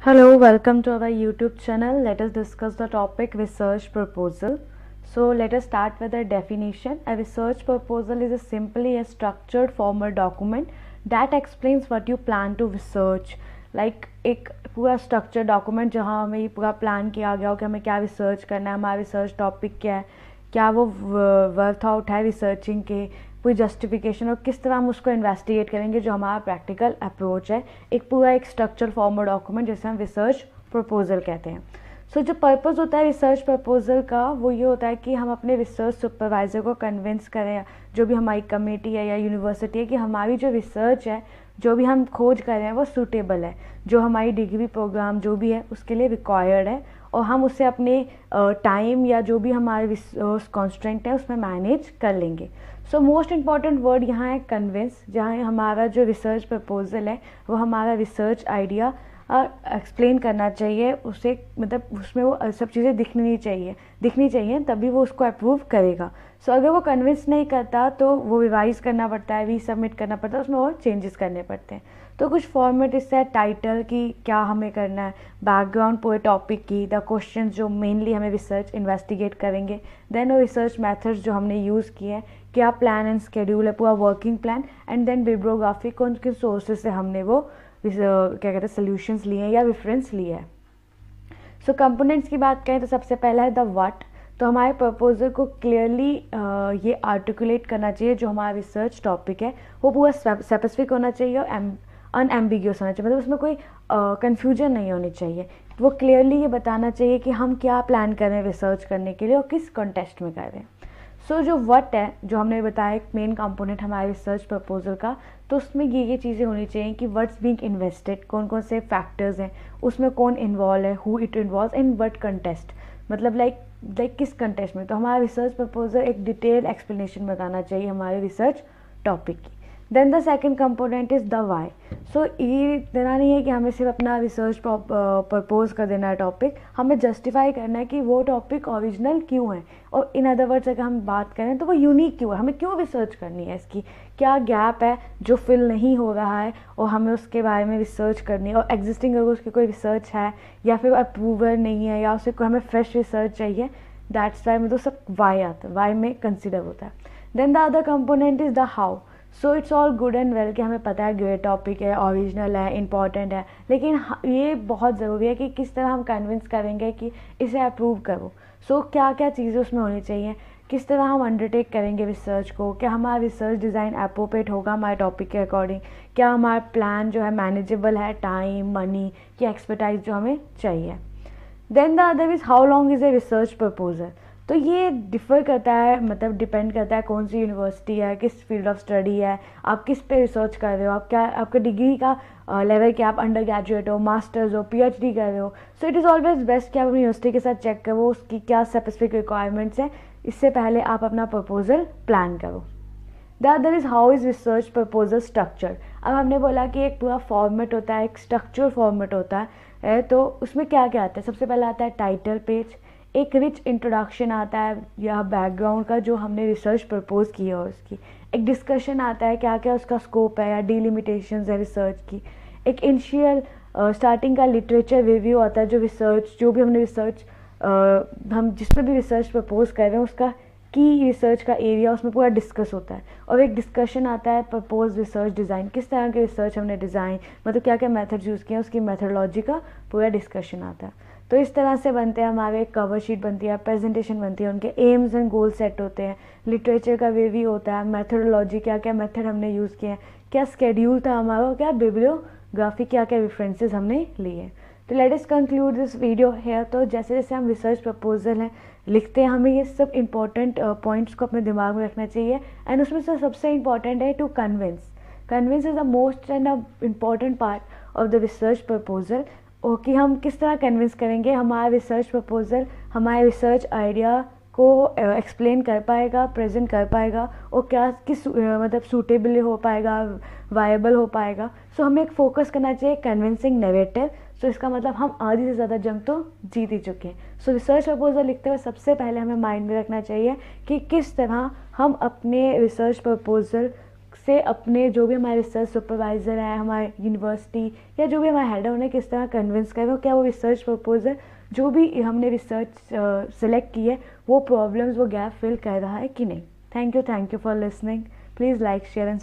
Hello, welcome to our YouTube channel. Let us discuss the topic research proposal. So let us start with the definition. A research proposal is simply a structured formal document that explains what you plan to research. Like एक पूरा structure document जहाँ हमें ये पूरा plan किया गया हो कि हमें क्या रिसर्च करना है, हमारा रिसर्च टॉपिक क्या है, क्या वो वर्थ आउट है रिसर्चिंग के, पूरी जस्टिफिकेशन और किस तरह हम उसको इन्वेस्टिगेट करेंगे, जो हमारा प्रैक्टिकल अप्रोच है। एक पूरा एक स्ट्रक्चर फॉर्म डॉक्यूमेंट जिसे हम रिसर्च प्रपोजल कहते हैं। सो जो पर्पज़ होता है रिसर्च प्रपोजल का वो ये होता है कि हम अपने रिसर्च सुपरवाइज़र को कन्विंस करें, जो भी हमारी कमेटी है या यूनिवर्सिटी है, कि हमारी जो रिसर्च है, जो भी हम खोज कर रहे हैं वो सूटेबल है, जो हमारी डिग्री प्रोग्राम जो भी है उसके लिए रिक्वायर्ड है, और हम उसे अपने टाइम या जो भी हमारे कॉन्स्ट्रेंट है उसमें मैनेज कर लेंगे। सो मोस्ट इम्पॉर्टेंट वर्ड यहाँ है कन्विंस, जहाँ हमारा जो रिसर्च प्रपोजल है वो हमारा रिसर्च आइडिया एक्सप्लेन करना चाहिए, उसे मतलब उसमें वो सब चीज़ें दिखनी चाहिए तभी वो उसको अप्रूव करेगा। सो अगर वो कन्विंस नहीं करता तो वो रिवाइज़ करना पड़ता है, रीसबमिट करना पड़ता है, उसमें और चेंजेस करने पड़ते हैं। तो कुछ फॉर्मेट इससे है, टाइटल की क्या हमें करना है, बैकग्राउंड पूरे टॉपिक की, द क्वेश्चन जो मेनली हमें रिसर्च इन्वेस्टिगेट करेंगे, देन वो रिसर्च मेथड्स जो हमने यूज़ किए हैं, क्या प्लान एंड स्केड्यूल है, पूरा working plan, and then bibliography, कौन किन सोर्सेज से हमने वो क्या कहते हैं सोल्यूशंस लिए हैं या रेफरेंस लिए हैं। सो कंपोनेंट्स की बात करें तो सबसे पहला है द व्हाट। तो हमारे प्रपोजल को क्लियरली ये आर्टिकुलेट करना चाहिए, जो हमारा रिसर्च टॉपिक है वो पूरा स्पेसिफिक होना चाहिए और अनएम्बिगियस होना चाहिए, मतलब उसमें कोई कन्फ्यूजन नहीं होनी चाहिए। वो क्लियरली ये बताना चाहिए कि हम क्या प्लान कर रहे हैं रिसर्च करने के लिए और किस कॉन्टेक्स्ट में कर रहे हैं। सो जो व्हाट है, जो हमने बताया एक मेन कंपोनेंट हमारे रिसर्च प्रपोजल का, तो उसमें ये चीज़ें होनी चाहिए कि व्हाट्स बीइंग इन्वेस्टेड, कौन कौन से फैक्टर्स हैं, उसमें कौन इन्वॉल्व है, who it involve in what contest, मतलब लाइक किस कंटेस्ट में। तो हमारा रिसर्च प्रपोजल एक डिटेल एक्सप्लेनेशन बताना चाहिए हमारे रिसर्च टॉपिक की। Then the second component is the why. So ये इतना नहीं है कि हमें सिर्फ अपना रिसर्च प्रपोज कर देना है टॉपिक, हमें जस्टिफाई करना है कि वो टॉपिक ओरिजिनल क्यों है, और इन अदर वर्ड्स अगर हम बात करें तो वो यूनिक क्यों है, हमें क्यों रिसर्च करनी है, इसकी क्या गैप है जो फिल नहीं हो रहा है और हमें उसके बारे में रिसर्च करनी है, और एग्जिस्टिंग अगर उसकी कोई रिसर्च है या फिर अप्रूवल नहीं है या उसे कोई हमें फ्रेश रिसर्च चाहिए, दैट्स वाई में तो सब वाई आता है, वाई में कंसिडर होता है। Then the other component is the how. So it's all good and well कि हमें पता है ग्रेट टॉपिक है, ओरिजिनल है, इंपॉर्टेंट है, लेकिन ये बहुत ज़रूरी है कि किस तरह हम कन्विंस करेंगे कि इसे अप्रूव करो। सो क्या क्या चीज़ें उसमें होनी चाहिए, किस तरह हम अंडरटेक करेंगे रिसर्च को, क्या हमारा रिसर्च डिज़ाइन अप्रोप्रिएट होगा हमारे टॉपिक के अकॉर्डिंग, क्या हमारा प्लान जो है मैनेजेबल है, टाइम, मनी की एक्सपर्टाइज जो हमें चाहिए। Then the other is how long is a research proposal. तो ये डिफ़र करता है, मतलब डिपेंड करता है कौन सी यूनिवर्सिटी है, किस फील्ड ऑफ स्टडी है, आप किस पे रिसर्च कर रहे हो, आप क्या आपका डिग्री का लेवल क्या, आप अंडर ग्रेजुएट हो, मास्टर्स हो, पीएचडी कर रहे हो। So it is always best कि आप अपनी यूनिवर्सिटी के साथ चेक करो उसकी क्या स्पेसिफिक रिक्वायरमेंट्स है, इससे पहले आप अपना प्रपोजल प्लान करो। The other is how is research proposal structure. अब हमने बोला कि एक पूरा फॉर्मेट होता है, एक स्ट्रक्चर फॉर्मेट होता है, तो उसमें क्या क्या आता है। सबसे पहले आता है टाइटल पेज, एक रिच इंट्रोडक्शन आता है या बैकग्राउंड का जो हमने रिसर्च प्रपोज की है उसकी, एक डिस्कशन आता है क्या क्या उसका स्कोप है या डिलिमिटेशंस है रिसर्च की, एक इनिशियल स्टार्टिंग का लिटरेचर रिव्यू आता है, जो रिसर्च जो भी हमने रिसर्च हम जिसमें भी रिसर्च प्रपोज कर रहे हैं उसका की रिसर्च का एरिया उसमें पूरा डिस्कस होता है, और एक डिस्कशन आता है प्रपोज रिसर्च डिज़ाइन, किस तरह के रिसर्च हमने डिज़ाइन, मतलब क्या क्या मेथड्स यूज़ किए हैं, उसकी मेथडोलॉजी का पूरा डिस्कशन आता है। तो इस तरह से बनते हैं हमारे, कवर शीट बनती है, प्रेजेंटेशन बनती है, उनके एम्स एंड गोल सेट होते हैं, लिटरेचर का रिव्यू होता है, मेथडोलॉजी क्या क्या मेथड हमने यूज़ किए हैं, क्या स्केड्यूल था हमारा, क्या बिब्लियोग्राफी, क्या क्या रेफरेंसेस हमने लिए। तो let us conclude this video hair. तो जैसे जैसे हम रिसर्च प्रपोजल हैं लिखते हैं, हमें ये सब इंपॉर्टेंट पॉइंट्स को अपने दिमाग में रखना चाहिए, एंड उसमें से सबसे इंपॉर्टेंट है to convince is the most and important part of the research proposal. और कि हम किस तरह कन्विंस करेंगे, हमारा रिसर्च प्रपोजल हमारे रिसर्च आइडिया को एक्सप्लेन कर पाएगा, प्रेजेंट कर पाएगा, और क्या किस मतलब सूटेबल हो पाएगा, वायबल हो पाएगा। सो हमें एक फोकस करना चाहिए कन्विंसिंग नैरेटिव। सो इसका मतलब हम आधी से ज़्यादा जंग तो जीत ही चुके हैं। सो रिसर्च प्रपोजल लिखते हुए सबसे पहले हमें माइंड में रखना चाहिए कि किस तरह हम अपने रिसर्च प्रपोजल से अपने जो भी हमारे रिसर्च सुपरवाइज़र है, हमारे यूनिवर्सिटी या जो भी हमारा हेड है, उन्हें किस तरह कन्विंस करें क्या वो रिसर्च प्रपोजल जो भी हमने रिसर्च सेलेक्ट की है वो प्रॉब्लम्स, वो गैप फिल कर रहा है कि नहीं। Thank you for listening. Please like, share and